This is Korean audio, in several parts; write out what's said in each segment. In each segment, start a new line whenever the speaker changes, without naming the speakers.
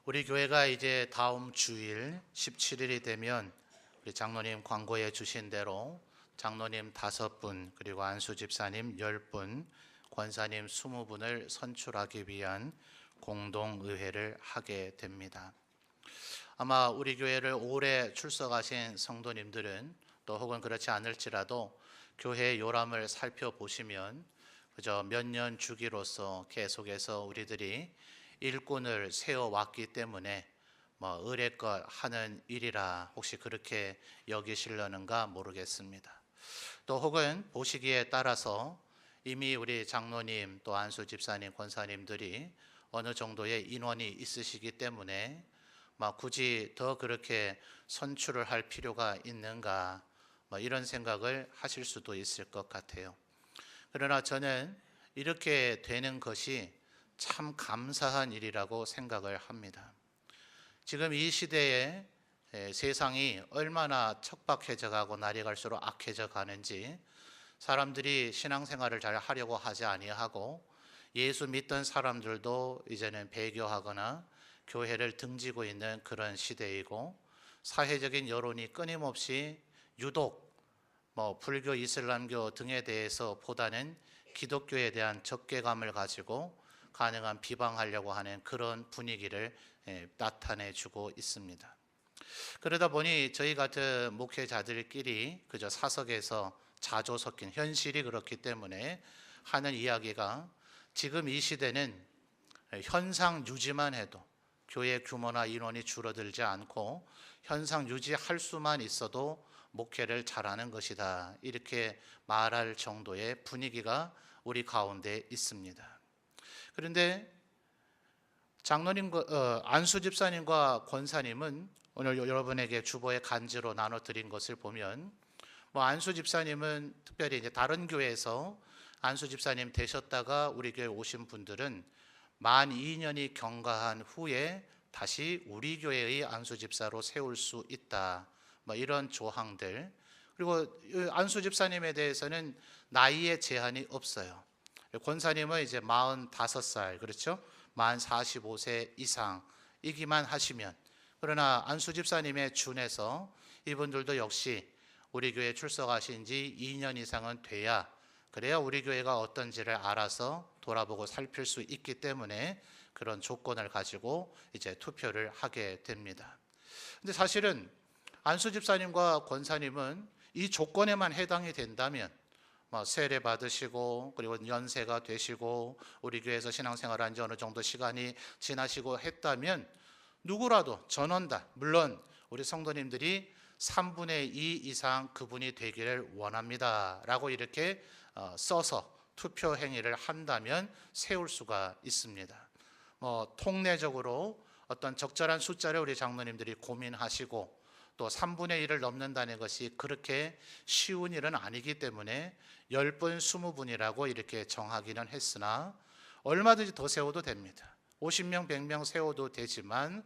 우리 교회가 이제 다음 주일 17일이 되면 우리 장로님 광고해 주신 대로 장로님 5분 그리고 안수 집사님 10분, 권사님 20분을 선출하기 위한 공동의회를 하게 됩니다. 아마 우리 교회를 오래 출석하신 성도님들은 또 혹은 그렇지 않을지라도 교회 요람을 살펴보시면 그저 몇 년 주기로서 계속해서 우리들이 일꾼을 세워왔기 때문에 의례껏 하는 일이라 혹시 그렇게 여기시려는가 모르겠습니다. 또 혹은 보시기에 따라서 이미 우리 장로님 또 안수 집사님 권사님들이 어느 정도의 인원이 있으시기 때문에 굳이 더 그렇게 선출을 할 필요가 있는가 이런 생각을 하실 수도 있을 것 같아요. 그러나 저는 이렇게 되는 것이 참 감사한 일이라고 생각을 합니다. 지금 이 시대에 세상이 얼마나 척박해져 가고 날이 갈수록 악해져 가는지, 사람들이 신앙생활을 잘 하려고 하지 아니하고 예수 믿던 사람들도 이제는 배교하거나 교회를 등지고 있는 그런 시대이고, 사회적인 여론이 끊임없이 유독 불교, 이슬람교 등에 대해서 보다는 기독교에 대한 적개감을 가지고 가능한 비방하려고 하는 그런 분위기를 나타내 주고 있습니다. 그러다 보니 저희 같은 목회자들끼리 그저 사석에서 자조 섞인 현실이 그렇기 때문에 하는 이야기가, 지금 이 시대는 현상 유지만 해도 교회 규모나 인원이 줄어들지 않고 현상 유지할 수만 있어도 목회를 잘하는 것이다, 이렇게 말할 정도의 분위기가 우리 가운데 있습니다. 그런데 장로님, 안수 집사님과 권사님은 오늘 여러분에게 주보의 간지로 나눠드린 것을 보면, 안수 집사님은 특별히 이제 다른 교회에서 안수 집사님 되셨다가 우리 교회 오신 분들은 만 2년이 경과한 후에 다시 우리 교회의 안수 집사로 세울 수 있다, 이런 조항들. 그리고 안수 집사님에 대해서는 나이에 제한이 없어요. 권사님은 이제 45살, 그렇죠? 만 45세 이상이기만 하시면. 그러나 안수 집사님에 준해서 이분들도 역시 우리 교회에 출석하신 지 2년 이상은 돼야, 그래야 우리 교회가 어떤지를 알아서 돌아보고 살필 수 있기 때문에 그런 조건을 가지고 이제 투표를 하게 됩니다. 근데 사실은 안수 집사님과 권사님은 이 조건에만 해당이 된다면, 세례 받으시고 그리고 연세가 되시고 우리 교회에서 신앙생활한 지 어느 정도 시간이 지나시고 했다면 누구라도 전원다, 물론 우리 성도님들이 3분의 2 이상 그분이 되기를 원합니다 라고 이렇게 써서 투표 행위를 한다면 세울 수가 있습니다. 통례적으로 어떤 적절한 숫자를 우리 장로님들이 고민하시고, 또 3분의 1을 넘는다는 것이 그렇게 쉬운 일은 아니기 때문에 10분, 20분이라고 이렇게 정하기는 했으나 얼마든지 더 세워도 됩니다. 50명, 100명 세워도 되지만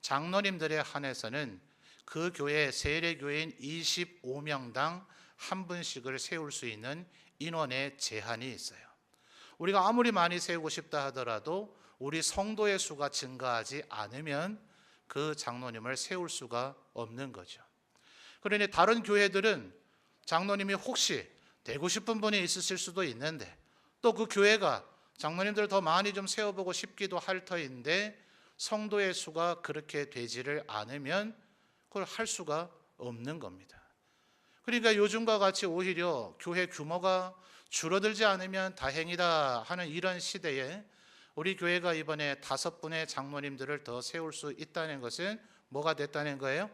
장로님들에 한해서는 그 교회 세례교인 25명당 한 분씩을 세울 수 있는 인원의 제한이 있어요. 우리가 아무리 많이 세우고 싶다 하더라도 우리 성도의 수가 증가하지 않으면 그 장로님을 세울 수가 없는 거죠. 그러니 다른 교회들은 장로님이 혹시 되고 싶은 분이 있으실 수도 있는데, 또 그 교회가 장로님들을 더 많이 좀 세워보고 싶기도 할 터인데 성도의 수가 그렇게 되지를 않으면 그걸 할 수가 없는 겁니다. 그러니까 요즘과 같이 오히려 교회 규모가 줄어들지 않으면 다행이다 하는 이런 시대에 우리 교회가 이번에 5분의 장로님들을 더 세울 수 있다는 것은 뭐가 됐다는 거예요?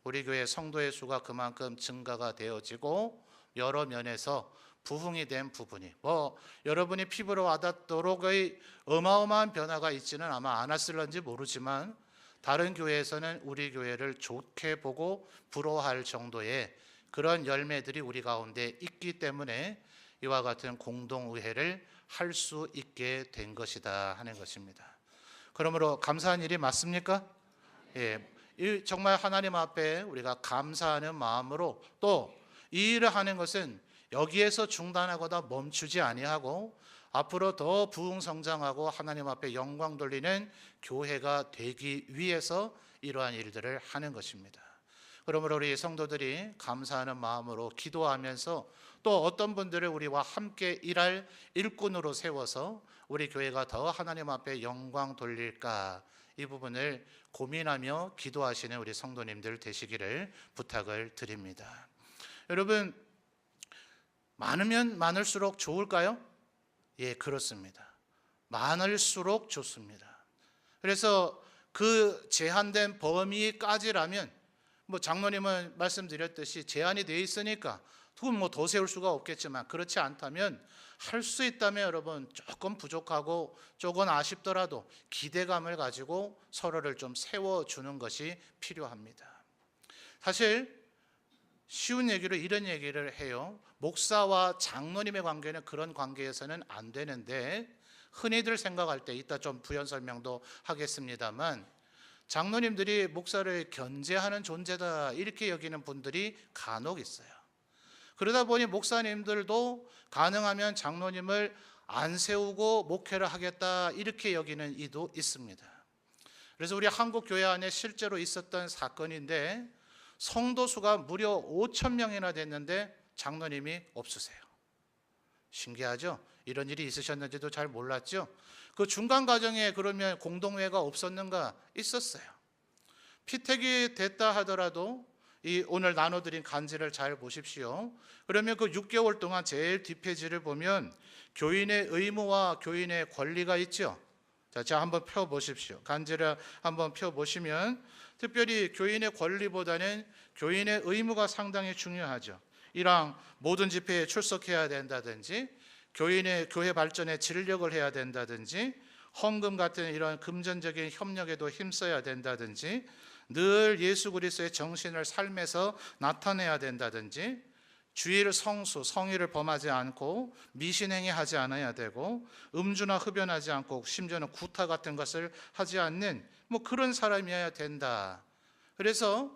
우리 교회 성도의 수가 그만큼 증가가 되어지고 여러 면에서 부흥이 된 부분이, 여러분이 피부로 와닿도록의 어마어마한 변화가 있지는 아마 않았을런지 모르지만 다른 교회에서는 우리 교회를 좋게 보고 부러워할 정도의 그런 열매들이 우리 가운데 있기 때문에 이와 같은 공동의회를 할 수 있게 된 것이다 하는 것입니다. 그러므로 감사한 일이 맞습니까? 예, 정말 하나님 앞에 우리가 감사하는 마음으로 또 이 일을 하는 것은 여기에서 중단하거나 멈추지 아니하고 앞으로 더 부흥성장하고 하나님 앞에 영광 돌리는 교회가 되기 위해서 이러한 일들을 하는 것입니다. 그러므로 우리 성도들이 감사하는 마음으로 기도하면서 또 어떤 분들을 우리와 함께 일할 일꾼으로 세워서 우리 교회가 더 하나님 앞에 영광 돌릴까, 이 부분을 고민하며 기도하시는 우리 성도님들 되시기를 부탁을 드립니다. 여러분, 많으면 많을수록 좋을까요? 예, 그렇습니다. 많을수록 좋습니다. 그래서 그 제한된 범위까지라면, 장로님은 말씀드렸듯이 제한이 되어 있으니까 그건 더 세울 수가 없겠지만, 그렇지 않다면 할 수 있다면 여러분 조금 부족하고 조금 아쉽더라도 기대감을 가지고 서로를 좀 세워주는 것이 필요합니다. 사실 쉬운 얘기로 이런 얘기를 해요. 목사와 장로님의 관계는 그런 관계에서는 안 되는데, 흔히들 생각할 때 이따 좀 부연 설명도 하겠습니다만, 장로님들이 목사를 견제하는 존재다 이렇게 여기는 분들이 간혹 있어요. 그러다 보니 목사님들도 가능하면 장로님을 안 세우고 목회를 하겠다 이렇게 여기는 이도 있습니다. 그래서 우리 한국 교회 안에 실제로 있었던 사건인데, 성도 수가 무려 5,000명이나 됐는데 장로님이 없으세요. 신기하죠? 이런 일이 있으셨는지도 잘 몰랐죠? 그 중간 과정에 그러면 공동회가 없었는가? 있었어요. 피택이 됐다 하더라도 이 오늘 나눠드린 간지를 잘 보십시오. 그러면 그 6개월 동안 제일 뒷페이지를 보면 교인의 의무와 교인의 권리가 있죠. 자, 한번 펴보십시오. 간지를 한번 펴보시면 특별히 교인의 권리보다는 교인의 의무가 상당히 중요하죠. 이랑 모든 집회에 출석해야 된다든지, 교인의 교회 발전에 진력을 해야 된다든지, 헌금 같은 이런 금전적인 협력에도 힘써야 된다든지, 늘 예수 그리스도의 정신을 삶에서 나타내야 된다든지, 주일 성수, 성의를 범하지 않고 미신행위 하지 않아야 되고, 음주나 흡연하지 않고 심지어는 구타 같은 것을 하지 않는 그런 사람이어야 된다. 그래서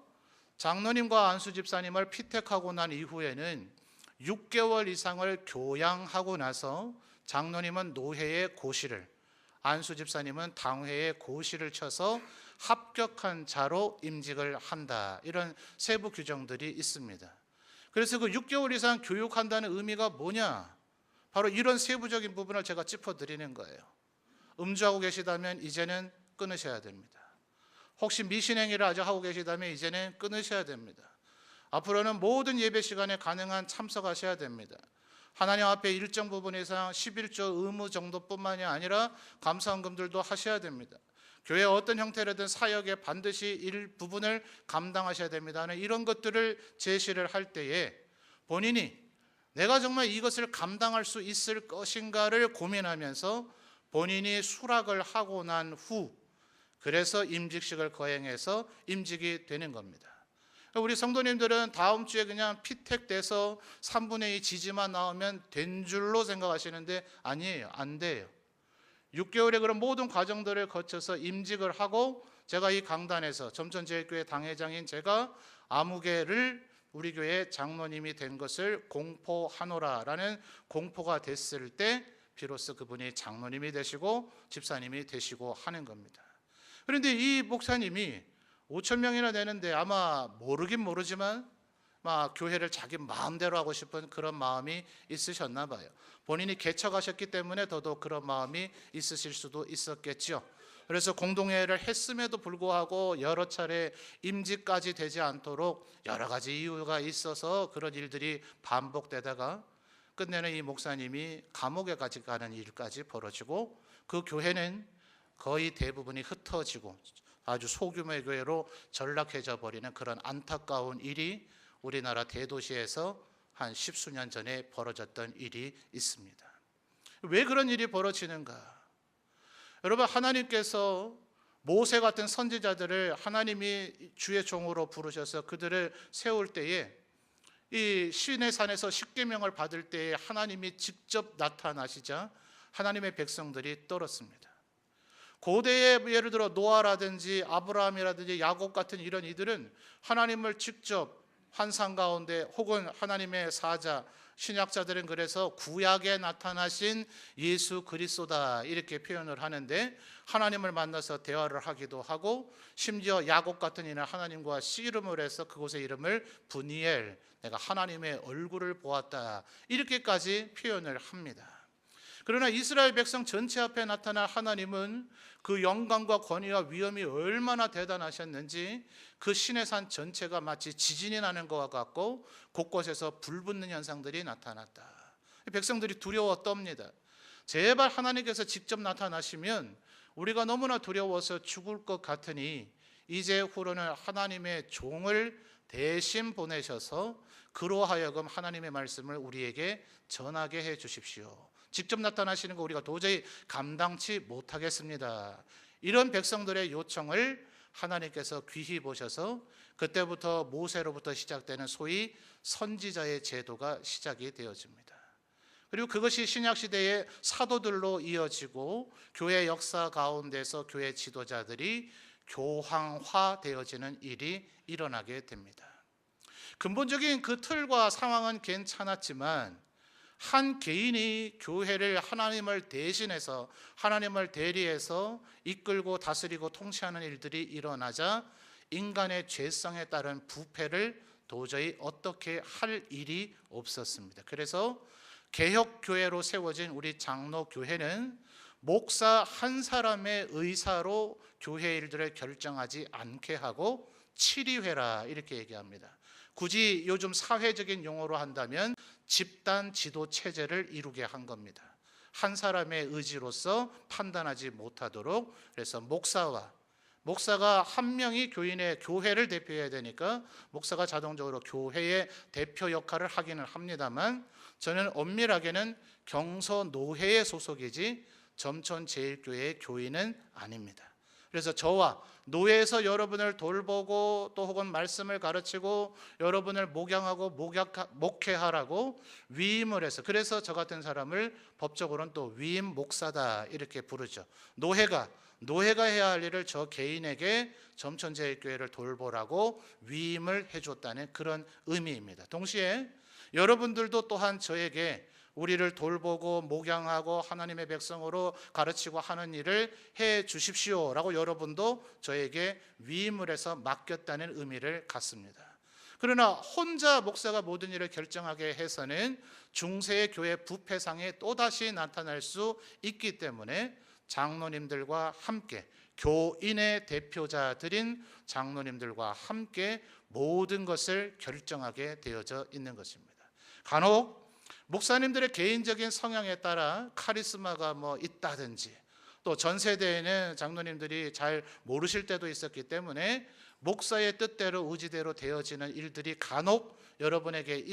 장로님과 안수 집사님을 피택하고 난 이후에는 6개월 이상을 교양하고 나서 장로님은 노회의 고시를, 안수 집사님은 당회의 고시를 쳐서 합격한 자로 임직을 한다. 이런 세부 규정들이 있습니다. 그래서 그 6개월 이상 교육한다는 의미가 뭐냐? 바로 이런 세부적인 부분을 제가 짚어드리는 거예요. 음주하고 계시다면 이제는 끊으셔야 됩니다. 혹시 미신행위를 아직 하고 계시다면 이제는 끊으셔야 됩니다. 앞으로는 모든 예배 시간에 가능한 참석하셔야 됩니다. 하나님 앞에 일정 부분 이상 11조 의무 정도뿐만이 아니라 감사헌금들도 하셔야 됩니다. 교회 어떤 형태로든 사역에 반드시 일부분을 감당하셔야 됩니다 하는 이런 것들을 제시를 할 때에 본인이 내가 정말 이것을 감당할 수 있을 것인가를 고민하면서 본인이 수락을 하고 난 후, 그래서 임직식을 거행해서 임직이 되는 겁니다. 우리 성도님들은 다음 주에 그냥 피택돼서 3분의 2 지지만 나오면 된 줄로 생각하시는데 아니에요. 안 돼요. 6개월의 그런 모든 과정들을 거쳐서 임직을 하고, 제가 이 강단에서 점천제일교회 당회장인 제가 아무개를 우리 교회 장로님이 된 것을 공포하노라라는 공포가 됐을 때 비로소 그분이 장로님이 되시고 집사님이 되시고 하는 겁니다. 그런데 이 목사님이 5,000명이나 되는데 아마 모르긴 모르지만 막 교회를 자기 마음대로 하고 싶은 그런 마음이 있으셨나 봐요. 본인이 개척하셨기 때문에 더더욱 그런 마음이 있으실 수도 있었겠죠. 그래서 공동회를 했음에도 불구하고 여러 차례 임직까지 되지 않도록 여러 가지 이유가 있어서 그런 일들이 반복되다가 끝내는 이 목사님이 감옥에 가는 일까지 벌어지고, 그 교회는 거의 대부분이 흩어지고 아주 소규모의 교회로 전락해져 버리는 그런 안타까운 일이 우리나라 대도시에서 한 10수년 전에 벌어졌던 일이 있습니다. 왜 그런 일이 벌어지는가? 여러분, 하나님께서 모세 같은 선지자들을 하나님이 주의 종으로 부르셔서 그들을 세울 때에 이 시내산에서 십계명을 받을 때에 하나님이 직접 나타나시자 하나님의 백성들이 떨었습니다. 고대의 예를 들어 노아라든지 아브라함이라든지 야곱 같은 이런 이들은 하나님을 직접 환상 가운데 혹은 하나님의 사자 신약자들은 그래서 구약에 나타나신 예수 그리스도다 이렇게 표현을 하는데, 하나님을 만나서 대화를 하기도 하고 심지어 야곱 같은 이는 하나님과 씨름을 해서 그곳의 이름을 브니엘, 내가 하나님의 얼굴을 보았다 이렇게까지 표현을 합니다. 그러나 이스라엘 백성 전체 앞에 나타난 하나님은 그 영광과 권위와 위엄이 얼마나 대단하셨는지 그 신의 산 전체가 마치 지진이 나는 것과 같고 곳곳에서 불붙는 현상들이 나타났다. 백성들이 두려워 떱니다. 제발 하나님께서 직접 나타나시면 우리가 너무나 두려워서 죽을 것 같으니 이제 후로는 하나님의 종을 대신 보내셔서 그로 하여금 하나님의 말씀을 우리에게 전하게 해 주십시오. 직접 나타나시는 거 우리가 도저히 감당치 못하겠습니다. 이런 백성들의 요청을 하나님께서 귀히 보셔서 그때부터 모세로부터 시작되는 소위 선지자의 제도가 시작이 되어집니다. 그리고 그것이 신약시대의 사도들로 이어지고 교회 역사 가운데서 교회 지도자들이 교황화되어지는 일이 일어나게 됩니다. 근본적인 그 틀과 상황은 괜찮았지만 한 개인이 교회를 하나님을 대신해서 하나님을 대리해서 이끌고 다스리고 통치하는 일들이 일어나자 인간의 죄성에 따른 부패를 도저히 어떻게 할 일이 없었습니다. 그래서 개혁교회로 세워진 우리 장로교회는 목사 한 사람의 의사로 교회 일들을 결정하지 않게 하고 치리회라 이렇게 얘기합니다. 굳이 요즘 사회적인 용어로 한다면 집단 지도 체제를 이루게 한 겁니다. 한 사람의 의지로서 판단하지 못하도록. 그래서 목사가 한 명이 교회를 대표해야 되니까 목사가 자동적으로 교회의 대표 역할을 하기는 합니다만, 저는 엄밀하게는 경서노회의 소속이지 점촌제일교회의 교인은 아닙니다. 그래서 저와 노회에서 여러분을 돌보고 또 혹은 말씀을 가르치고 여러분을 목양하고 목회하라고 위임을 해서, 그래서 저 같은 사람을 법적으로는 또 위임 목사다 이렇게 부르죠. 노회가 해야 할 일을 저 개인에게 점천제일교회를 돌보라고 위임을 해줬다는 그런 의미입니다. 동시에 여러분들도 또한 저에게 우리를 돌보고 목양하고 하나님의 백성으로 가르치고 하는 일을 해 주십시오라고 여러분도 저에게 위임을 해서 맡겼다는 의미를 갖습니다. 그러나 혼자 목사가 모든 일을 결정하게 해서는 중세의 교회 부패상에 또다시 나타날 수 있기 때문에 장로님들과 함께, 교인의 대표자들인 장로님들과 함께 모든 것을 결정하게 되어져 있는 것입니다. 간혹 목사님들의 개인적인 성향에 따라 카리스마가 있다든지, 또 전 세대에는 장로님들이 잘 모르실 때도 있었기 때문에 목사의 뜻대로 의지대로 되어지는 일들이 간혹 여러분에게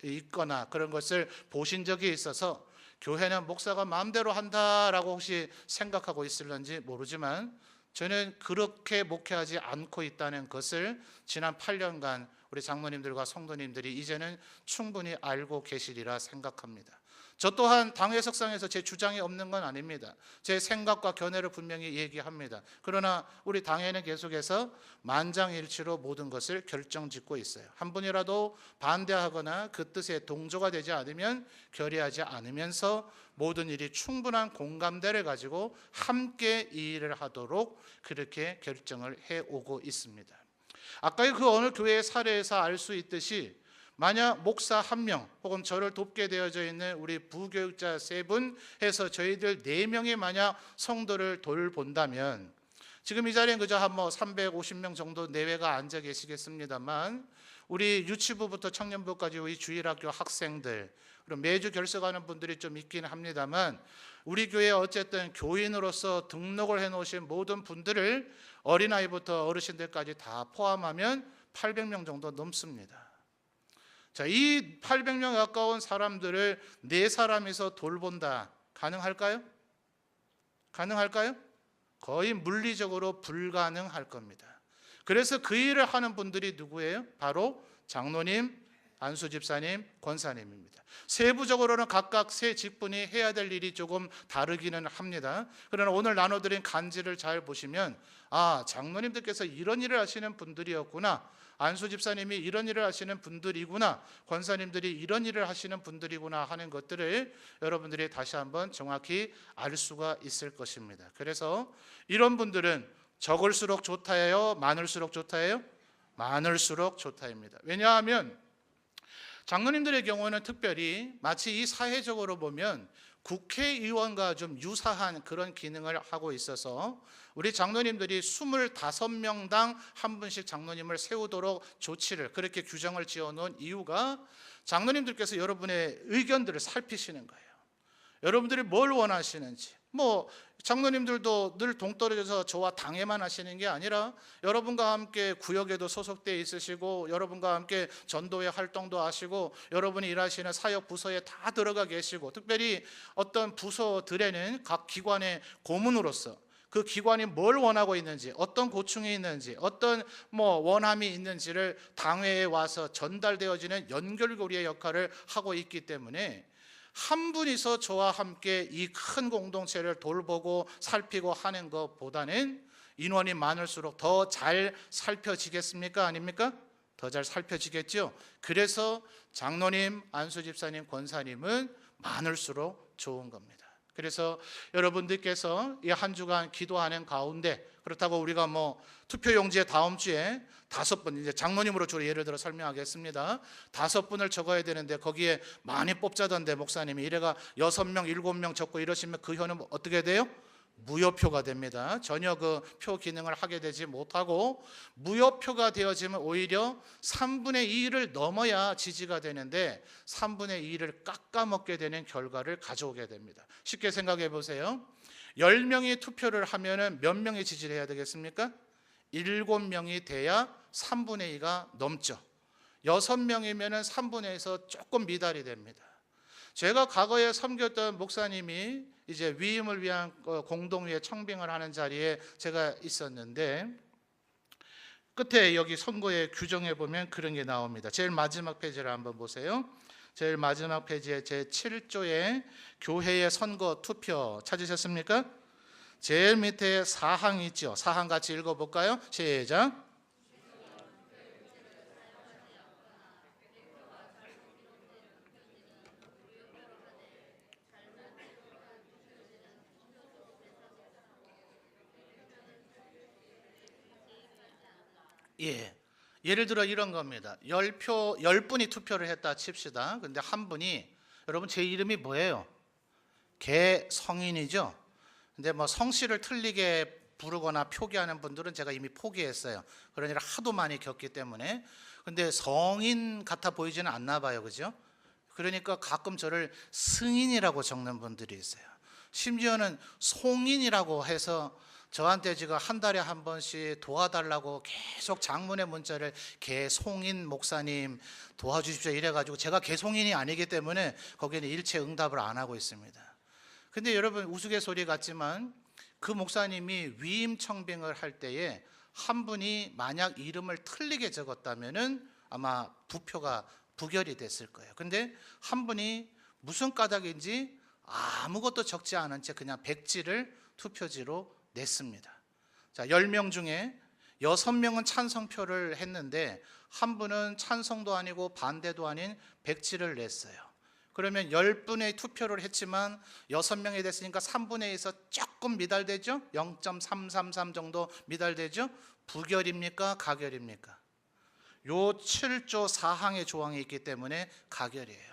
있거나 그런 것을 보신 적이 있어서 교회는 목사가 마음대로 한다라고 혹시 생각하고 있을런지 모르지만, 저는 그렇게 목회하지 않고 있다는 것을 지난 8년간 우리 장로님들과 성도님들이 이제는 충분히 알고 계시리라 생각합니다. 저 또한 당회 석상에서 제 주장이 없는 건 아닙니다. 제 생각과 견해를 분명히 얘기합니다. 그러나 우리 당회는 계속해서 만장일치로 모든 것을 결정짓고 있어요. 한 분이라도 반대하거나 그 뜻에 동조가 되지 않으면 결의하지 않으면서 모든 일이 충분한 공감대를 가지고 함께 이 일을 하도록 그렇게 결정을 해오고 있습니다. 아까 그 어느 교회의 사례에서 알 수 있듯이, 만약 목사 한 명 혹은 저를 돕게 되어져 있는 우리 부교육자 3분 해서 저희들 4명이 만약 성도를 돌본다면, 지금 이 자리엔 그저 한 350명 정도 내외가 앉아 계시겠습니다만, 우리 유치부부터 청년부까지 우리 주일학교 학생들, 그리고 매주 결석하는 분들이 좀 있긴 합니다만, 우리 교회에 어쨌든 교인으로서 등록을 해놓으신 모든 분들을 어린아이부터 어르신들까지 다 포함하면 800명 정도 넘습니다. 자, 이 800명 가까운 사람들을 4사람이서 돌본다. 가능할까요? 가능할까요? 거의 물리적으로 불가능할 겁니다. 그래서 그 일을 하는 분들이 누구예요? 바로 장로님, 안수 집사님, 권사님입니다. 세부적으로는 각각 세 직분이 해야 될 일이 조금 다르기는 합니다. 그러나 오늘 나눠드린 간지를 잘 보시면 장로님들께서 이런 일을 하시는 분들이었구나, 안수 집사님이 이런 일을 하시는 분들이구나, 권사님들이 이런 일을 하시는 분들이구나 하는 것들을 여러분들이 다시 한번 정확히 알 수가 있을 것입니다. 그래서 이런 분들은 적을수록 좋다예요, 많을수록 좋다예요? 많을수록 좋다입니다. 왜냐하면 장로님들의 경우는 특별히 마치 이 사회적으로 보면 국회의원과 좀 유사한 그런 기능을 하고 있어서 우리 장로님들이 25명당 한 분씩 장로님을 세우도록 조치를, 그렇게 규정을 지어놓은 이유가 장로님들께서 여러분의 의견들을 살피시는 거예요. 여러분들이 뭘 원하시는지. 장로님들도 늘 동떨어져서 저와 당회만 하시는 게 아니라 여러분과 함께 구역에도 소속되어 있으시고, 여러분과 함께 전도회 활동도 하시고, 여러분이 일하시는 사역 부서에 다 들어가 계시고, 특별히 어떤 부서들에는 각 기관의 고문으로서 그 기관이 뭘 원하고 있는지, 어떤 고충이 있는지, 어떤 원함이 있는지를 당회에 와서 전달되어지는 연결고리의 역할을 하고 있기 때문에 한 분이서 저와 함께 이 큰 공동체를 돌보고 살피고 하는 것보다는 인원이 많을수록 더 잘 살펴지겠습니까? 아닙니까? 더 잘 살펴지겠죠. 그래서 장로님, 안수 집사님, 권사님은 많을수록 좋은 겁니다. 그래서 여러분들께서 이 한 주간 기도하는 가운데, 그렇다고 우리가 투표용지에 다음 주에 5분, 이제 장로님으로 주로 예를 들어 설명하겠습니다. 5분을 적어야 되는데 거기에 많이 뽑자던데 목사님이 이래가 6명, 7명 적고 이러시면 그 표는 어떻게 돼요? 무효표가 됩니다. 전혀 그 표 기능을 하게 되지 못하고, 무효표가 되어지면 오히려 3분의 2를 넘어야 지지가 되는데 3분의 2를 깎아먹게 되는 결과를 가져오게 됩니다. 쉽게 생각해 보세요. 10명이 투표를 하면은 몇 명이 지지를 해야 되겠습니까? 7명이 돼야 3분의 2가 넘죠. 6명이면은 3분의 2에서 조금 미달이 됩니다. 제가 과거에 섬겼던 목사님이 이제 위임을 위한 공동위에 청빙을 하는 자리에 제가 있었는데, 끝에 여기 선거에 규정해 보면 그런 게 나옵니다. 제일 마지막 페이지를 한번 보세요. 제일 마지막 페이지에 제 7조의 교회의 선거 투표 찾으셨습니까? 제일 밑에 사항이 있죠. 사항 같이 읽어볼까요? 시작. 예를 들어 이런 겁니다. 10분이 투표를 했다 칩시다. 근데 한 분이, 여러분 제 이름이 뭐예요? 개성인이죠. 근데 성씨를 틀리게 부르거나 표기하는 분들은 제가 이미 포기했어요. 그런 일을 하도 많이 겪기 때문에. 근데 성인 같아 보이지는 않나 봐요. 그죠? 그러니까 가끔 저를 승인이라고 적는 분들이 있어요. 심지어는 송인이라고 해서 저한테 지금 한 달에 한 번씩 도와달라고 계속 장문의 문자를, 개송인 목사님 도와주십시오 이래가지고, 제가 개송인이 아니기 때문에 거기에는 일체 응답을 안 하고 있습니다. 근데 여러분, 우스갯소리 같지만 그 목사님이 위임 청빙을 할 때에 한 분이 만약 이름을 틀리게 적었다면은 아마 부표가 부결이 됐을 거예요. 근데 한 분이 무슨 까닭인지 아무것도 적지 않은 채 그냥 백지를 투표지로 냈습니다. 자, 10명 중에 6명은 찬성표를 했는데 한 분은 찬성도 아니고 반대도 아닌 백지를 냈어요. 그러면 10분의 투표를 했지만 6명이 됐으니까 3분의 2에서 조금 미달되죠? 0.333 정도 미달되죠? 부결입니까? 가결입니까? 요 7조 4항의 조항이 있기 때문에 가결이에요.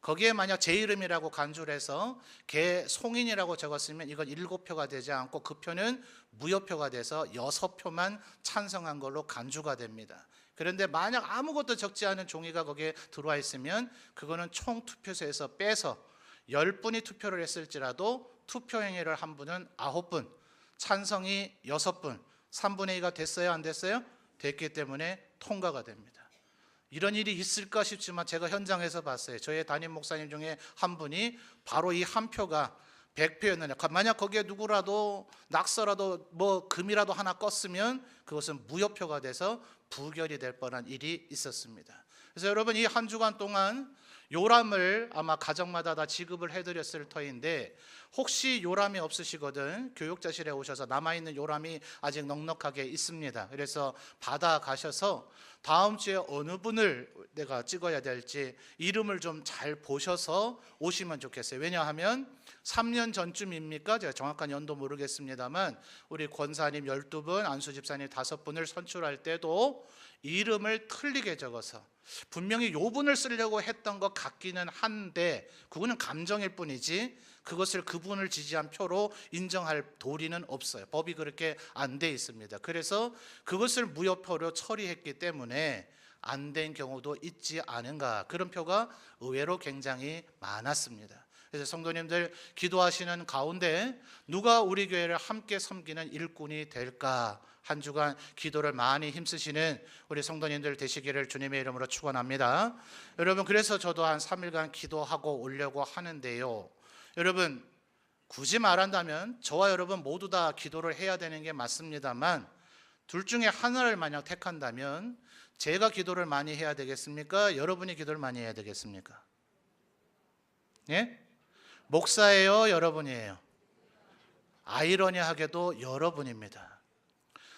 거기에 만약 제 이름이라고 간주를 해서 개송인이라고 적었으면 이건 7표가 되지 않고 그 표는 무효표가 돼서 6표만 찬성한 걸로 간주가 됩니다. 그런데 만약 아무것도 적지 않은 종이가 거기에 들어와 있으면 그거는 총 투표소에서 빼서 10분이 투표를 했을지라도 투표 행위를 한 분은 9분, 찬성이 6분, 3분의 2가 됐어요? 안 됐어요? 됐기 때문에 통과가 됩니다. 이런 일이 있을까 싶지만 제가 현장에서 봤어요. 저의 담임 목사님 중에 한 분이 바로 이 한 표가 100표였느냐, 만약 거기에 누구라도 낙서라도 금이라도 하나 껐으면 그것은 무효표가 돼서 부결이 될 뻔한 일이 있었습니다. 그래서 여러분 이 한 주간 동안 요람을 아마 가정마다 다 지급을 해드렸을 터인데 혹시 요람이 없으시거든 교육자실에 오셔서 남아있는 요람이 아직 넉넉하게 있습니다. 그래서 받아가셔서 다음 주에 어느 분을 내가 찍어야 될지 이름을 좀 잘 보셔서 오시면 좋겠어요. 왜냐하면 3년 전쯤입니까? 제가 정확한 연도 모르겠습니다만 우리 권사님 12분, 안수 집사님 5분을 선출할 때도 이름을 틀리게 적어서 분명히 요 분을 쓰려고 했던 것 같기는 한데 그거는 감정일 뿐이지 그것을 그분을 지지한 표로 인정할 도리는 없어요. 법이 그렇게 안 돼 있습니다. 그래서 그것을 무효표로 처리했기 때문에 안 된 경우도 있지 않은가. 그런 표가 의외로 굉장히 많았습니다. 그래서 성도님들 기도하시는 가운데 누가 우리 교회를 함께 섬기는 일꾼이 될까? 한 주간 기도를 많이 힘쓰시는 우리 성도님들 되시기를 주님의 이름으로 축원합니다. 여러분 그래서 저도 한 3일간 기도하고 오려고 하는데요. 여러분 굳이 말한다면 저와 여러분 모두 다 기도를 해야 되는 게 맞습니다만 둘 중에 하나를 만약 택한다면 제가 기도를 많이 해야 되겠습니까? 여러분이 기도를 많이 해야 되겠습니까? 예? 목사예요? 여러분이에요? 아이러니하게도 여러분입니다.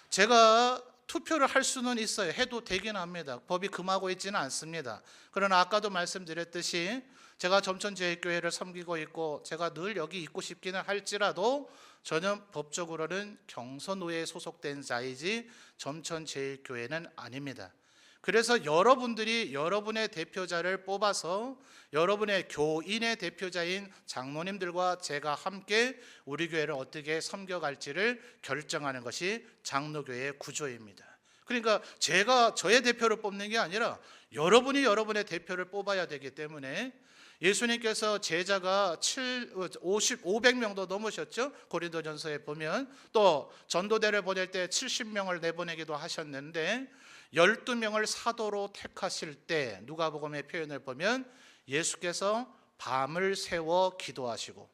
제가 투표를 할 수는 있어요. 해도 되긴 합니다. 법이 금하고 있지는 않습니다. 그러나 아까도 말씀드렸듯이 제가 점천제일교회를 섬기고 있고 제가 늘 여기 있고 싶기는 할지라도 저는 법적으로는 경선노회에 소속된 자이지 점천제일교회는 아닙니다. 그래서 여러분들이 여러분의 대표자를 뽑아서 여러분의 교인의 대표자인 장로님들과 제가 함께 우리 교회를 어떻게 섬겨갈지를 결정하는 것이 장로교회의 구조입니다. 그러니까 제가 저의 대표를 뽑는 게 아니라 여러분이 여러분의 대표를 뽑아야 되기 때문에 예수님께서 제자가 500명도 넘으셨죠. 고린도전서에 보면 또 전도대를 보낼 때 70명을 내보내기도 하셨는데 12명을 사도로 택하실 때 누가복음의 표현을 보면 예수께서 밤을 새워 기도하시고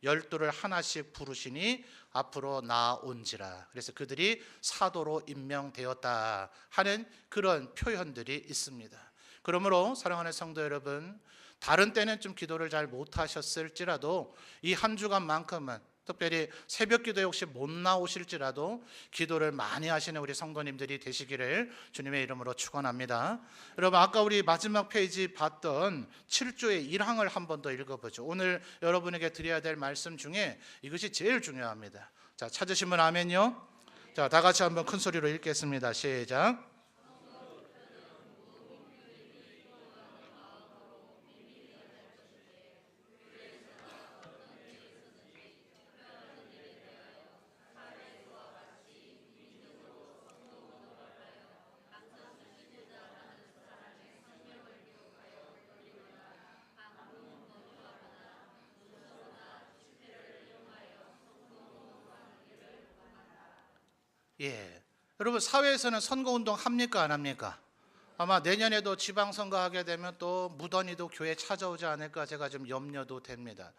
12를 하나씩 부르시니 앞으로 나온지라. 그래서 그들이 사도로 임명되었다 하는 그런 표현들이 있습니다. 그러므로 사랑하는 성도 여러분, 다른 때는 좀 기도를 잘 못하셨을지라도 이 한 주간만큼은 특별히 새벽 기도에 혹시 못 나오실지라도 기도를 많이 하시는 우리 성도님들이 되시기를 주님의 이름으로 축원합니다. 여러분 아까 우리 마지막 페이지 봤던 7조의 1항을 한 번 더 읽어보죠. 오늘 여러분에게 드려야 될 말씀 중에 이것이 제일 중요합니다. 자, 찾으시면 아멘요. 자, 다 같이 한번 큰 소리로 읽겠습니다. 시작. 예, 여러분 사회에서는 선거운동 합니까 안 합니까? 아마 내년에도 지방선거 하게 되면 또 무던히도 교회 찾아오지 않을까 제가 좀 염려도 됩니다.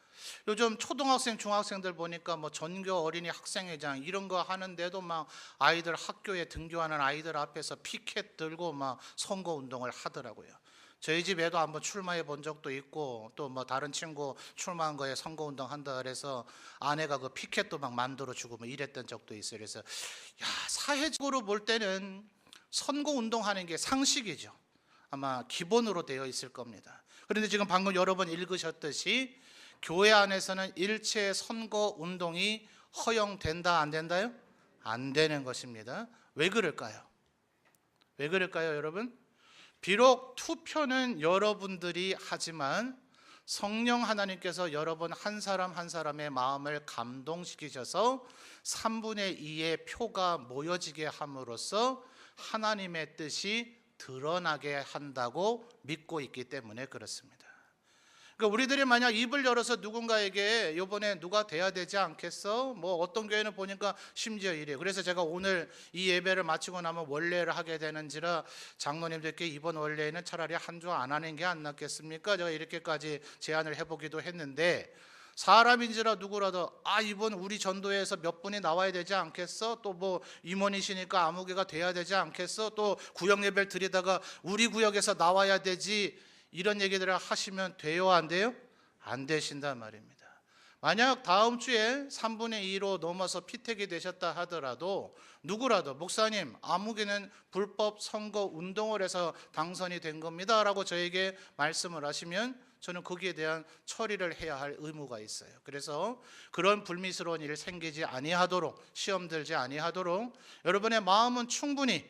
요즘 초등학생, 중학생들 보니까 뭐 전교 어린이 학생회장 이런 거 하는데도 막 아이들 학교에 등교하는 아이들 앞에서 피켓 들고 막 선거운동을 하더라고요. 저희 집에도 한번 출마해 본 적도 있고 또 뭐 다른 친구 출마한 거에 선거운동 한다 그래서 아내가 그 피켓도 막 만들어주고 뭐 이랬던 적도 있어요. 그래서 사회적으로 볼 때는 선거운동하는 게 상식이죠. 아마 기본으로 되어 있을 겁니다. 그런데 지금 방금 여러분 읽으셨듯이 교회 안에서는 일체 선거운동이 허용된다 안 된다요? 안 되는 것입니다. 왜 그럴까요? 왜 그럴까요 여러분? 비록 투표는 여러분들이 하지만 성령 하나님께서 여러분 한 사람 한 사람의 마음을 감동시키셔서 3분의 2의 표가 모여지게 함으로써 하나님의 뜻이 드러나게 한다고 믿고 있기 때문에 그렇습니다. 그러니까 우리들이 만약 입을 열어서 누군가에게 이번에 누가 돼야 되지 않겠어? 뭐 어떤 교회는 보니까 심지어 이래요. 그래서 제가 오늘 이 예배를 마치고 나면 원례를 하게 되는지라 장로님들께 이번 원례는 차라리 한 주 안 하는 게 안 낫겠습니까? 제가 이렇게까지 제안을 해보기도 했는데 사람인지라 누구라도 이번 우리 전도회에서 몇 분이 나와야 되지 않겠어? 또 뭐 임원이시니까 아무개가 돼야 되지 않겠어? 또 구역 예배를 드리다가 우리 구역에서 나와야 되지, 이런 얘기들을 하시면 돼요, 안 돼요? 안 되신단 말입니다. 만약 다음 주에 3분의 2로 넘어서 피택이 되셨다 하더라도 누구라도 목사님 아무개는 불법 선거 운동을 해서 당선이 된 겁니다 라고 저에게 말씀을 하시면 저는 거기에 대한 처리를 해야 할 의무가 있어요. 그래서 그런 불미스러운 일 생기지 아니하도록, 시험 들지 아니하도록 여러분의 마음은 충분히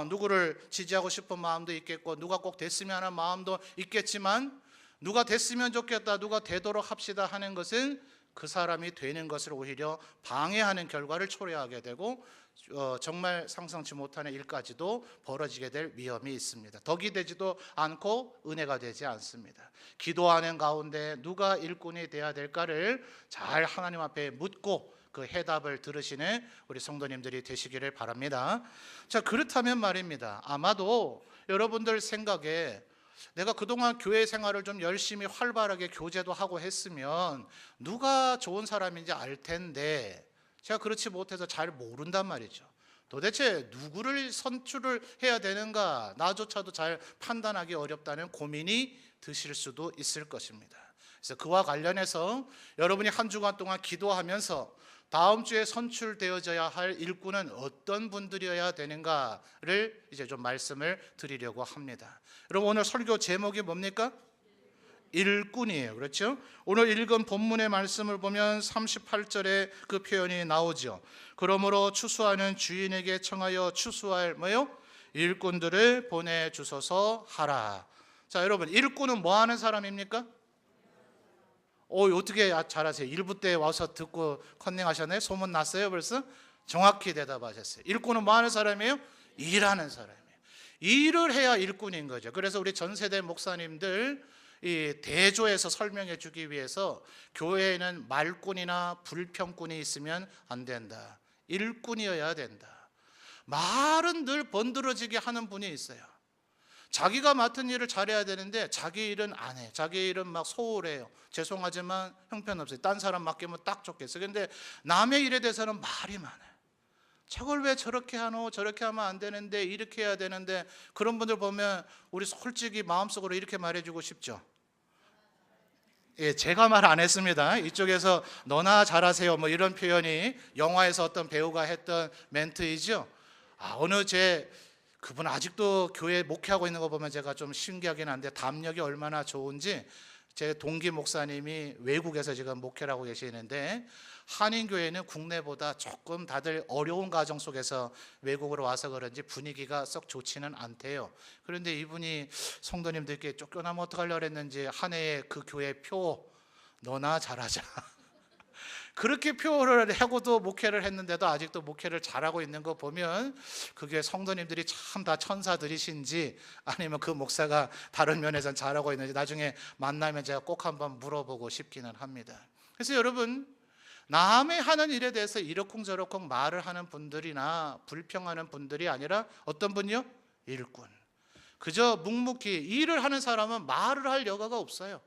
누구를 지지하고 싶은 마음도 있겠고 누가 꼭 됐으면 하는 마음도 있겠지만, 누가 됐으면 좋겠다, 누가 되도록 합시다 하는 것은 그 사람이 되는 것을 오히려 방해하는 결과를 초래하게 되고 정말 상상치 못하는 일까지도 벌어지게 될 위험이 있습니다. 덕이 되지도 않고 은혜가 되지 않습니다. 기도하는 가운데 누가 일꾼이 돼야 될까를 잘 하나님 앞에 묻고 그 해답을 들으시는 우리 성도님들이 되시기를 바랍니다. 자, 그렇다면 말입니다. 아마도 여러분들 생각에 내가 그동안 교회 생활을 좀 열심히 활발하게 교제도 하고 했으면 누가 좋은 사람인지 알 텐데 제가 그렇지 못해서 잘 모른단 말이죠. 도대체 누구를 선출을 해야 되는가, 나조차도 잘 판단하기 어렵다는 고민이 드실 수도 있을 것입니다. 그래서 그와 관련해서 여러분이 한 주간 동안 기도하면서 다음 주에 선출되어져야 할 일꾼은 어떤 분들이어야 되는가를 이제 좀 말씀을 드리려고 합니다. 여러분, 오늘 설교 제목이 뭡니까? 일꾼이에요. 그렇죠? 오늘 읽은 본문의 말씀을 보면 38절에 그 표현이 나오죠. 그러므로 추수하는 주인에게 청하여 추수할 뭐요? 일꾼들을 보내주소서 하라. 자, 여러분, 일꾼은 뭐 하는 사람입니까? 어떻게 잘하세요? 1부 때 와서 듣고 컨닝하셨나요? 소문 났어요 벌써? 정확히 대답하셨어요. 일꾼은 뭐 하는 사람이에요? 일하는 사람이에요. 일을 해야 일꾼인 거죠. 그래서 우리 전 세대 목사님들 이 대조해서 설명해 주기 위해서 교회에는 말꾼이나 불평꾼이 있으면 안 된다. 일꾼이어야 된다. 말은 늘 번들어지게 하는 분이 있어요. 자기가 맡은 일을 잘해야 되는데 자기 일은 안 해. 자기 일은 막 소홀해요. 죄송하지만 형편없어요. 딴 사람 맡기면 딱 좋겠어요. 근데 남의 일에 대해서는 말이 많아요. 저걸 왜 저렇게 하노? 저렇게 하면 안 되는데, 이렇게 해야 되는데. 그런 분들 보면 우리 솔직히 마음속으로 이렇게 말해주고 싶죠. 제가 말 안 했습니다. 이쪽에서 너나 잘하세요 뭐 이런 표현이 영화에서 어떤 배우가 했던 멘트이죠. 어느 그분 아직도 교회 목회하고 있는 거 보면 제가 좀 신기하긴 한데 담력이 얼마나 좋은지, 제 동기 목사님이 외국에서 지금 목회를 하고 계시는데 한인교회는 국내보다 조금 다들 어려운 가정 속에서 외국으로 와서 그런지 분위기가 썩 좋지는 않대요. 그런데 이분이 성도님들께 쫓겨나면 어떡하려고 했는지 한 해에 그 교회 표 너나 잘하자 그렇게 표를 하고도 목회를 했는데도 아직도 목회를 잘하고 있는 거 보면 그게 성도님들이 참 다 천사들이신지 아니면 그 목사가 다른 면에서 잘하고 있는지 나중에 만나면 제가 꼭 한번 물어보고 싶기는 합니다. 그래서 여러분, 남의 하는 일에 대해서 이러쿵저러쿵 말을 하는 분들이나 불평하는 분들이 아니라 어떤 분이요? 일꾼. 그저 묵묵히 일을 하는 사람은 말을 할 여가가 없어요.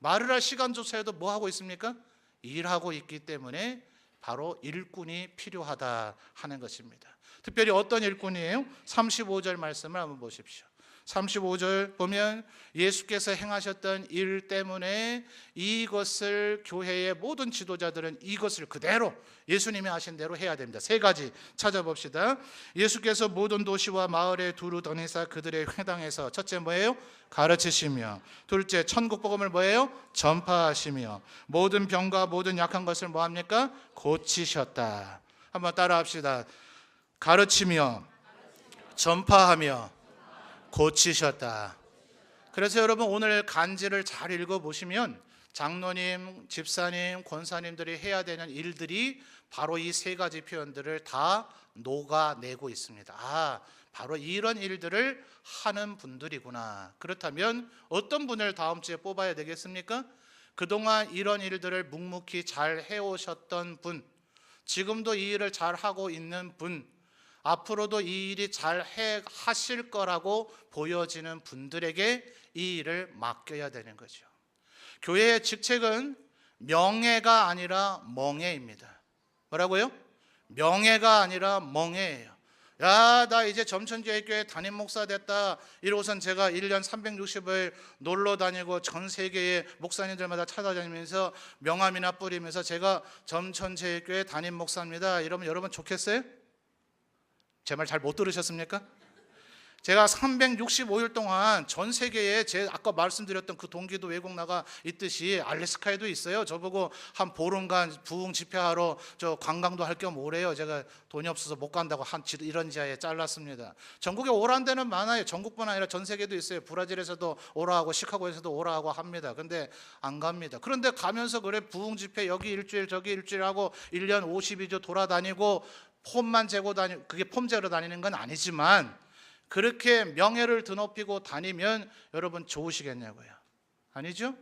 말을 할 시간조차에도 뭐 하고 있습니까? 일하고 있기 때문에 바로 일꾼이 필요하다 하는 것입니다. 특별히 어떤 일꾼이에요? 35절 말씀을 한번 보십시오. 35절 보면 예수께서 행하셨던 일 때문에 이것을 교회의 모든 지도자들은 이것을 그대로 예수님이 하신 대로 해야 됩니다. 세 가지 찾아봅시다. 예수께서 모든 도시와 마을에 두루 다니사 그들의 회당에서 첫째 뭐예요? 가르치시며, 둘째 천국 복음을 뭐예요? 전파하시며, 모든 병과 모든 약한 것을 뭐합니까? 고치셨다. 한번 따라합시다. 가르치며, 전파하며, 고치셨다. 그래서 여러분, 오늘 간지를 잘 읽어보시면 장로님, 집사님, 권사님들이 해야 되는 일들이 바로 이 세 가지 표현들을 다 녹아내고 있습니다. 바로 이런 일들을 하는 분들이구나. 그렇다면 어떤 분을 다음 주에 뽑아야 되겠습니까? 그동안 이런 일들을 묵묵히 잘 해오셨던 분, 지금도 이 일을 잘 하고 있는 분, 앞으로도 이 일이 잘 하실 거라고 보여지는 분들에게 이 일을 맡겨야 되는 거죠. 교회의 직책은 명예가 아니라 멍해입니다. 뭐라고요? 명예가 아니라 멍해예요. 야, 나 이제 점천교회 담임 목사 됐다 이러고선 제가 1년 360일 놀러 다니고 전 세계의 목사님들마다 찾아다니면서 명함이나 뿌리면서 제가 점천교회 담임 목사입니다 이러면 여러분 좋겠어요? 제 말 잘 못 들으셨습니까? 제가 365일 동안 전 세계에 제 아까 말씀드렸던 그 동기도 외국 나가 있듯이 알래스카에도 있어요. 저보고 한 보름간 부흥 집회하러 저 관광도 할 겸 오래요. 제가 돈이 없어서 못 간다고 이런 지하에 잘랐습니다. 전국에 오라는 데는 많아요. 전국뿐 아니라 전 세계도 있어요. 브라질에서도 오라 하고 시카고에서도 오라 하고 합니다. 근데 안 갑니다. 그런데 가면서 그래 부흥 집회 여기 일주일 저기 일주일 하고 1년 52주 돌아다니고 폼만 재고 다니고 그게 폼 재러 다니는 건 아니지만 그렇게 명예를 드높이고 다니면 여러분 좋으시겠냐고요? 아니죠?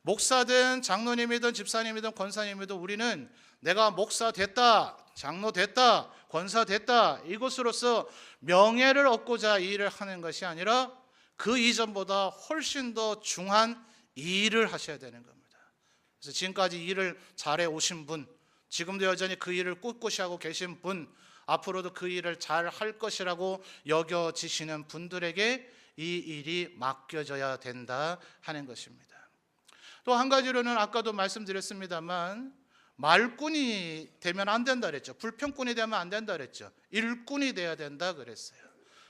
목사든 장로님이든 집사님이든 권사님이든 우리는 내가 목사 됐다, 장로 됐다, 권사 됐다 이것으로서 명예를 얻고자 이 일을 하는 것이 아니라 그 이전보다 훨씬 더 중한 일을 하셔야 되는 겁니다. 그래서 지금까지 일을 잘해 오신 분, 지금도 여전히 그 일을 꿋꿋이 하고 계신 분, 앞으로도 그 일을 잘 할 것이라고 여겨지시는 분들에게 이 일이 맡겨져야 된다 하는 것입니다. 또 한 가지로는 아까도 말씀드렸습니다만 말꾼이 되면 안 된다 그랬죠. 불평꾼이 되면 안 된다 그랬죠. 일꾼이 돼야 된다 그랬어요.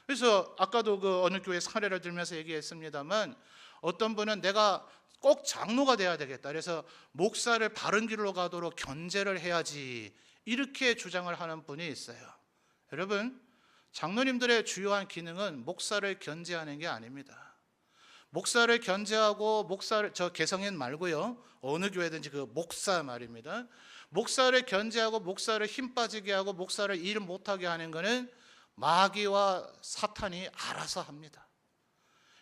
그래서 아까도 그 어느 교회 사례를 들면서 얘기했습니다만 어떤 분은 내가 꼭 장로가 돼야 되겠다. 그래서 목사를 바른 길로 가도록 견제를 해야지 이렇게 주장을 하는 분이 있어요. 여러분, 장로님들의 주요한 기능은 목사를 견제하는 게 아닙니다. 목사를 견제하고 저 개성인 말고요. 어느 교회든지 그 목사 말입니다. 목사를 견제하고 목사를 힘 빠지게 하고 목사를 일 못하게 하는 것은 마귀와 사탄이 알아서 합니다.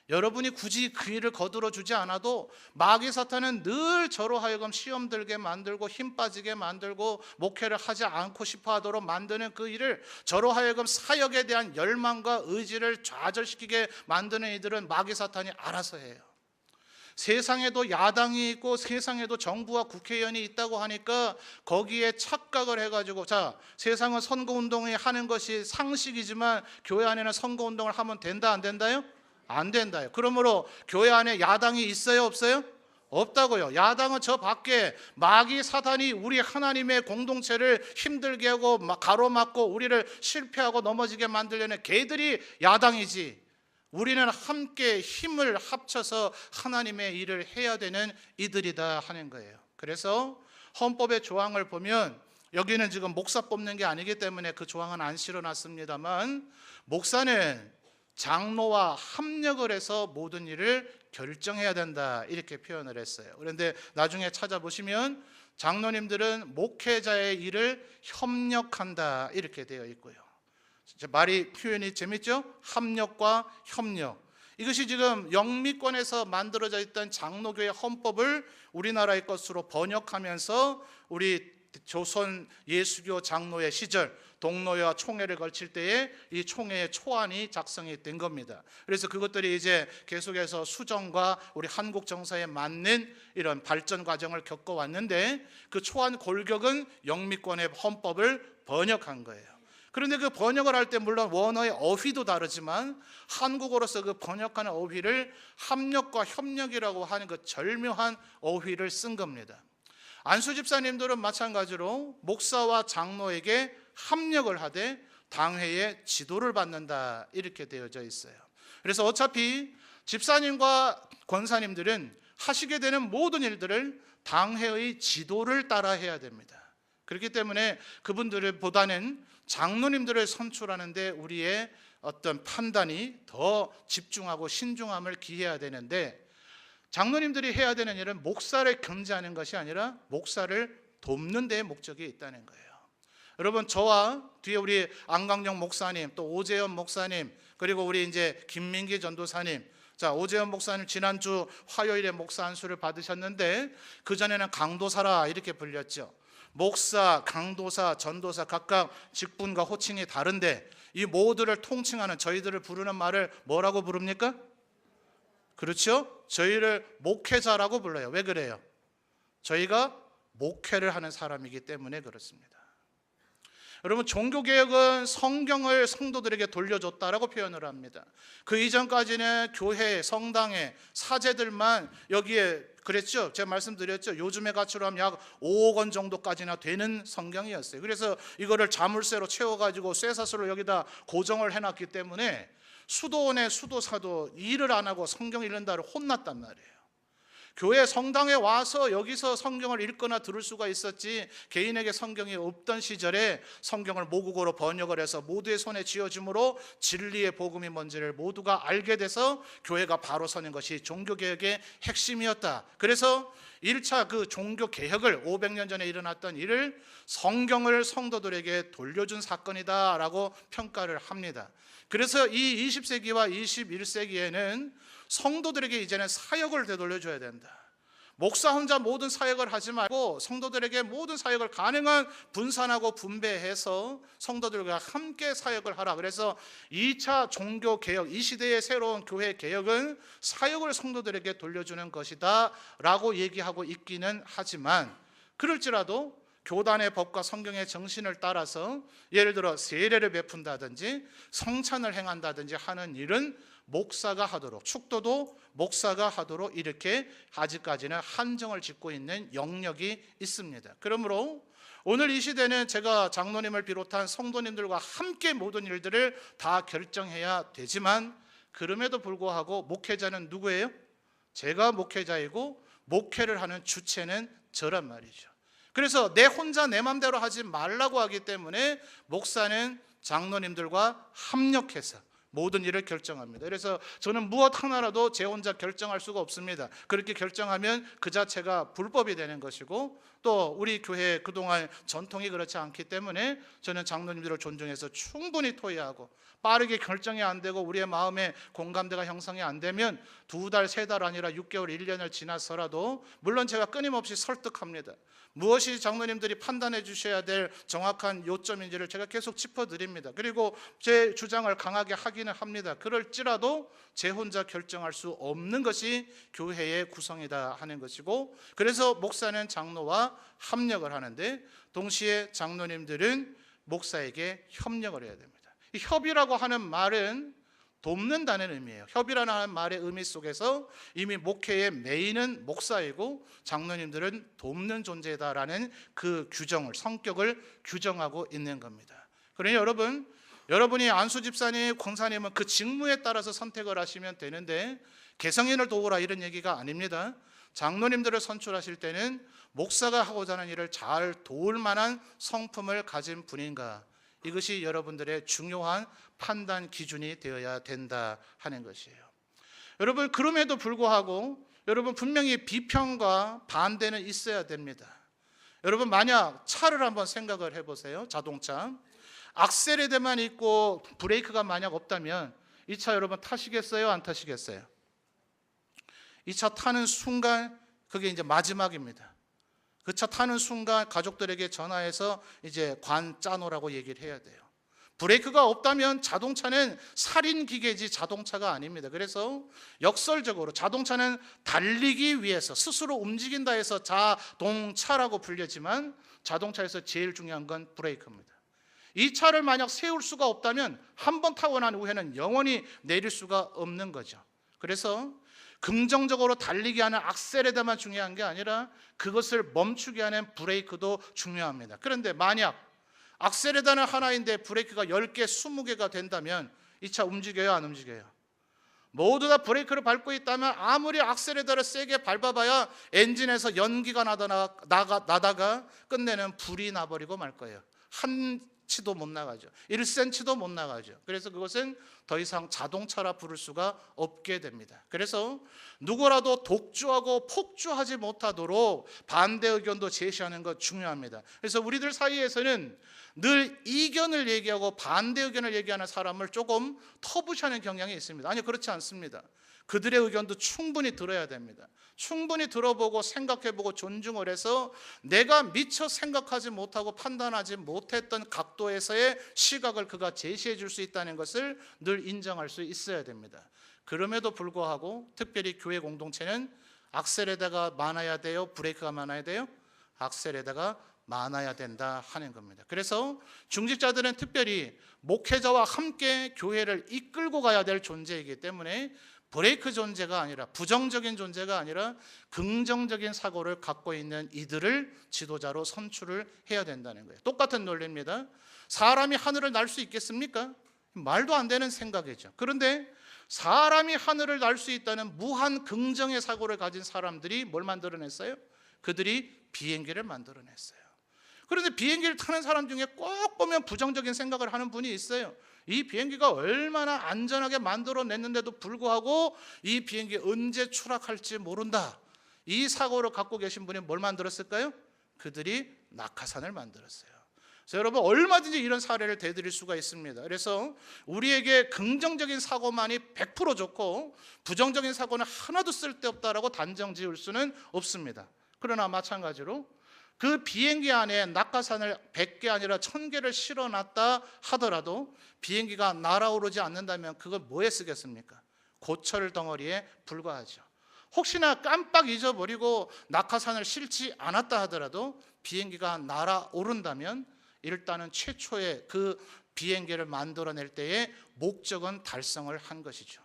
여러분이 굳이 그 일을 거들어 주지 않아도 마귀 사탄은 늘 저로 하여금 시험 들게 만들고 힘 빠지게 만들고 목회를 하지 않고 싶어 하도록 만드는 그 일을 저로 하여금 사역에 대한 열망과 의지를 좌절시키게 만드는 이들은 마귀 사탄이 알아서 해요. 세상에도 야당이 있고 세상에도 정부와 국회의원이 있다고 하니까 거기에 착각을 해가지고 자, 세상은 선거운동을 하는 것이 상식이지만 교회 안에는 선거운동을 하면 된다 안 된다요? 안 된다요. 그러므로 교회 안에 야당이 있어요 없어요? 없다고요. 야당은 저 밖에 마귀 사탄이 우리 하나님의 공동체를 힘들게 하고 가로막고 우리를 실패하고 넘어지게 만들려는 걔들이 야당이지, 우리는 함께 힘을 합쳐서 하나님의 일을 해야 되는 이들이다 하는 거예요. 그래서 헌법의 조항을 보면 여기는 지금 목사 뽑는 게 아니기 때문에 그 조항은 안 실어놨습니다만 목사는 장로와 합력을 해서 모든 일을 결정해야 된다 이렇게 표현을 했어요. 그런데 나중에 찾아보시면 장로님들은 목회자의 일을 협력한다 이렇게 되어 있고요. 말이 표현이 재밌죠? 합력과 협력. 이것이 지금 영미권에서 만들어져 있던 장로교회 헌법을 우리나라의 것으로 번역하면서 우리 조선 예수교 장로의 시절 동로회와 총회를 걸칠 때에 이 총회의 초안이 작성이 된 겁니다. 그래서 그것들이 이제 계속해서 수정과 우리 한국 정서에 맞는 이런 발전 과정을 겪어왔는데 그 초안 골격은 영미권의 헌법을 번역한 거예요. 그런데 그 번역을 할 때 물론 원어의 어휘도 다르지만 한국어로서 그 번역하는 어휘를 합력과 협력이라고 하는 그 절묘한 어휘를 쓴 겁니다. 안수 집사님들은 마찬가지로 목사와 장로에게 합력을 하되 당회의 지도를 받는다 이렇게 되어져 있어요. 그래서 어차피 집사님과 권사님들은 하시게 되는 모든 일들을 당회의 지도를 따라 해야 됩니다. 그렇기 때문에 그분들보다는 장로님들을 선출하는데 우리의 어떤 판단이 더 집중하고 신중함을 기해야 되는데 장로님들이 해야 되는 일은 목사를 견제하는 것이 아니라 목사를 돕는 데 목적이 있다는 거예요. 여러분, 저와 뒤에 우리 안강영 목사님, 또 오재현 목사님, 그리고 우리 이제 김민기 전도사님. 자, 오재현 목사님 지난주 화요일에 목사 안수를 받으셨는데 그 전에는 강도사라 이렇게 불렸죠. 목사, 강도사, 전도사 각각 직분과 호칭이 다른데 이 모두를 통칭하는 저희들을 부르는 말을 뭐라고 부릅니까? 그렇죠? 저희를 목회자라고 불러요. 왜 그래요? 저희가 목회를 하는 사람이기 때문에 그렇습니다. 여러분, 종교개혁은 성경을 성도들에게 돌려줬다라고 표현을 합니다. 그 이전까지는 교회, 성당에 사제들만 여기에 그랬죠. 제가 말씀드렸죠. 요즘의 가치로 하면 약 5억 원 정도까지나 되는 성경이었어요. 그래서 이거를 자물쇠로 채워가지고 쇠사슬로 여기다 고정을 해놨기 때문에 수도원의 수도사도 일을 안 하고 성경 읽는다를 혼났단 말이에요. 교회 성당에 와서 여기서 성경을 읽거나 들을 수가 있었지, 개인에게 성경이 없던 시절에 성경을 모국어로 번역을 해서 모두의 손에 쥐어줌으로 진리의 복음이 뭔지를 모두가 알게 돼서 교회가 바로 서는 것이 종교개혁의 핵심이었다. 그래서 1차 그 종교개혁을 500년 전에 일어났던 일을 성경을 성도들에게 돌려준 사건이다라고 평가를 합니다. 그래서 이 20세기와 21세기에는 성도들에게 이제는 사역을 되돌려줘야 된다. 목사 혼자 모든 사역을 하지 말고 성도들에게 모든 사역을 가능한 분산하고 분배해서 성도들과 함께 사역을 하라. 그래서 2차 종교개혁, 이 시대의 새로운 교회 개혁은 사역을 성도들에게 돌려주는 것이다 라고 얘기하고 있기는 하지만, 그럴지라도 교단의 법과 성경의 정신을 따라서 예를 들어 세례를 베푼다든지 성찬을 행한다든지 하는 일은 목사가 하도록, 축도도 목사가 하도록 이렇게 아직까지는 한정을 짓고 있는 영역이 있습니다. 그러므로 오늘 이 시대는 제가 장로님을 비롯한 성도님들과 함께 모든 일들을 다 결정해야 되지만, 그럼에도 불구하고 목회자는 누구예요? 제가 목회자이고 목회를 하는 주체는 저란 말이죠. 그래서 내 혼자 내 맘대로 하지 말라고 하기 때문에 목사는 장로님들과 합력해서 모든 일을 결정합니다. 그래서 저는 무엇 하나라도 제 혼자 결정할 수가 없습니다. 그렇게 결정하면 그 자체가 불법이 되는 것이고, 또 우리 교회 그동안 전통이 그렇지 않기 때문에 저는 장로님들을 존중해서 충분히 토의하고, 빠르게 결정이 안 되고 우리의 마음에 공감대가 형성이 안 되면 2달, 3달 아니라 6개월, 1년을 지나서라도 물론 제가 끊임없이 설득합니다. 무엇이 장로님들이 판단해 주셔야 될 정확한 요점인지를 제가 계속 짚어드립니다. 그리고 제 주장을 강하게 하기는 합니다. 그럴지라도 제 혼자 결정할 수 없는 것이 교회의 구성이다 하는 것이고, 그래서 목사는 장로와 합력을 하는데 동시에 장로님들은 목사에게 협력을 해야 됩니다. 이 협이라고 하는 말은 돕는다는 의미예요. 협이라는 말의 의미 속에서 이미 목회의 메인은 목사이고 장로님들은 돕는 존재다라는 그 규정을, 성격을 규정하고 있는 겁니다. 그러니 여러분이 안수 집사님, 권사님은 그 직무에 따라서 선택을 하시면 되는데, 개성인을 도우라 이런 얘기가 아닙니다. 장로님들을 선출하실 때는 목사가 하고자 하는 일을 잘 도울 만한 성품을 가진 분인가, 이것이 여러분들의 중요한 판단 기준이 되어야 된다 하는 것이에요. 여러분, 그럼에도 불구하고 여러분 분명히 비평과 반대는 있어야 됩니다. 여러분, 만약 차를 한번 생각을 해보세요. 자동차 악셀에만 있고 브레이크가 만약 없다면 이 차 여러분 타시겠어요? 안 타시겠어요? 이 차 타는 순간 그게 이제 마지막입니다. 그 차 타는 순간 가족들에게 전화해서 이제 관 짜놓으라고 얘기를 해야 돼요. 브레이크가 없다면 자동차는 살인기계지 자동차가 아닙니다. 그래서 역설적으로 자동차는 달리기 위해서 스스로 움직인다 해서 자동차라고 불리지만 자동차에서 제일 중요한 건 브레이크입니다. 이 차를 만약 세울 수가 없다면 한 번 타고 난 후에는 영원히 내릴 수가 없는 거죠. 그래서 긍정적으로 달리게 하는 악셀에다만 중요한 게 아니라 그것을 멈추게 하는 브레이크도 중요합니다. 그런데 만약 악셀에다는 하나인데 브레이크가 10개, 20개가 된다면 이 차 움직여요? 안 움직여요? 모두 다 브레이크를 밟고 있다면 아무리 악셀에다를 세게 밟아봐야 엔진에서 연기가 나다가 끝내는 불이 나버리고 말 거예요. 한치도 못 나가죠. 1cm도 못 나가죠. 그래서 그것은 더 이상 자동차라 부를 수가 없게 됩니다. 그래서 누구라도 독주하고 폭주하지 못하도록 반대 의견도 제시하는 것 중요합니다. 그래서 우리들 사이에서는 늘 이견을 얘기하고 반대 의견을 얘기하는 사람을 조금 터부시하는 경향이 있습니다. 아니, 그렇지 않습니다. 그들의 의견도 충분히 들어야 됩니다. 충분히 들어보고 생각해보고 존중을 해서 내가 미처 생각하지 못하고 판단하지 못했던 각도에서의 시각을 그가 제시해 줄 수 있다는 것을 늘 인정할 수 있어야 됩니다. 그럼에도 불구하고 특별히 교회 공동체는 악셀에다가 많아야 돼요? 브레이크가 많아야 돼요? 악셀에다가 많아야 된다 하는 겁니다. 그래서 중직자들은 특별히 목회자와 함께 교회를 이끌고 가야 될 존재이기 때문에 브레이크 존재가 아니라, 부정적인 존재가 아니라 긍정적인 사고를 갖고 있는 이들을 지도자로 선출을 해야 된다는 거예요. 똑같은 논리입니다. 사람이 하늘을 날 수 있겠습니까? 말도 안 되는 생각이죠. 그런데 사람이 하늘을 날 수 있다는 무한 긍정의 사고를 가진 사람들이 뭘 만들어냈어요? 그들이 비행기를 만들어냈어요. 그런데 비행기를 타는 사람 중에 꼭 보면 부정적인 생각을 하는 분이 있어요. 이 비행기가 얼마나 안전하게 만들어냈는데도 불구하고 이 비행기 언제 추락할지 모른다. 이 사고를 갖고 계신 분이 뭘 만들었을까요? 그들이 낙하산을 만들었어요. 그래서 여러분, 얼마든지 이런 사례를 대드릴 수가 있습니다. 그래서 우리에게 긍정적인 사고만이 100% 좋고 부정적인 사고는 하나도 쓸데없다라고 단정 지을 수는 없습니다. 그러나 마찬가지로 그 비행기 안에 낙하산을 100개 아니라 1000개를 실어놨다 하더라도 비행기가 날아오르지 않는다면 그걸 뭐에 쓰겠습니까? 고철 덩어리에 불과하죠. 혹시나 깜빡 잊어버리고 낙하산을 실지 않았다 하더라도 비행기가 날아오른다면 일단은 최초의 그 비행기를 만들어낼 때의 목적은 달성을 한 것이죠.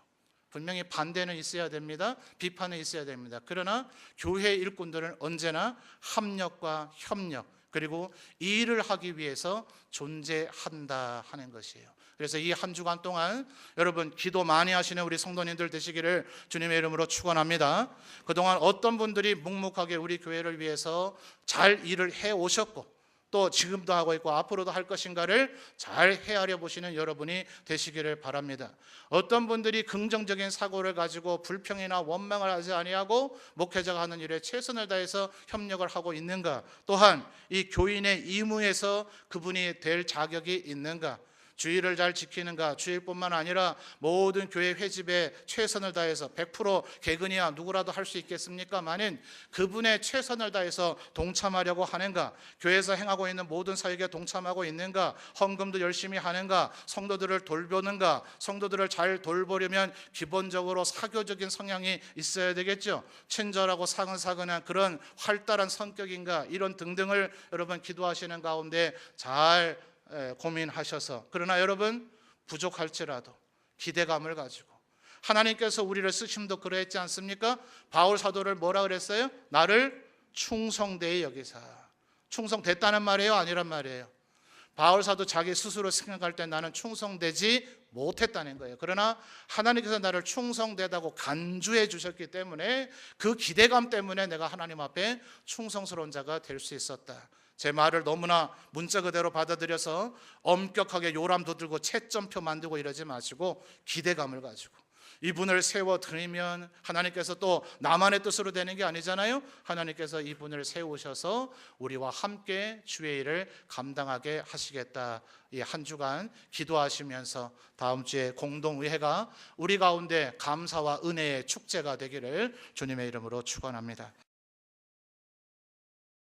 분명히 반대는 있어야 됩니다. 비판은 있어야 됩니다. 그러나 교회 일꾼들은 언제나 합력과 협력, 그리고 이 일을 하기 위해서 존재한다 하는 것이에요. 그래서 이 한 주간 동안 여러분 기도 많이 하시는 우리 성도님들 되시기를 주님의 이름으로 축원합니다. 그동안 어떤 분들이 묵묵하게 우리 교회를 위해서 잘 일을 해 오셨고 또 지금도 하고 있고 앞으로도 할 것인가를 잘 헤아려 보시는 여러분이 되시기를 바랍니다. 어떤 분들이 긍정적인 사고를 가지고 불평이나 원망을 하지 아니하고 목회자가 하는 일에 최선을 다해서 협력을 하고 있는가, 또한 이 교인의 임무에서 그분이 될 자격이 있는가, 주의를 잘 지키는가, 주일뿐만 아니라 모든 교회 회집에 최선을 다해서 100% 개근이야 누구라도 할 수 있겠습니까? 만인 그분의 최선을 다해서 동참하려고 하는가, 교회에서 행하고 있는 모든 사역에 동참하고 있는가, 헌금도 열심히 하는가, 성도들을 돌보는가. 성도들을 잘 돌보려면 기본적으로 사교적인 성향이 있어야 되겠죠. 친절하고 사근사근한 그런 활달한 성격인가, 이런 등등을 여러분 기도하시는 가운데 잘 고민하셔서, 그러나 여러분 부족할지라도 기대감을 가지고 하나님께서 우리를 쓰심도 그러했지 않습니까? 바울 사도를 뭐라 그랬어요? 나를 충성되이 여기사. 충성됐다는 말이에요? 아니란 말이에요? 바울 사도 자기 스스로 생각할 때 나는 충성되지 못했다는 거예요. 그러나 하나님께서 나를 충성되다고 간주해 주셨기 때문에 그 기대감 때문에 내가 하나님 앞에 충성스러운 자가 될 수 있었다. 제 말을 너무나 문자 그대로 받아들여서 엄격하게 요람 돋들고 채점표 만들고 이러지 마시고 기대감을 가지고 이분을 세워드리면 하나님께서 또 나만의 뜻으로 되는 게 아니잖아요. 하나님께서 이분을 세우셔서 우리와 함께 주의 일을 감당하게 하시겠다. 이 한 주간 기도하시면서 다음 주에 공동의회가 우리 가운데 감사와 은혜의 축제가 되기를 주님의 이름으로 축원합니다.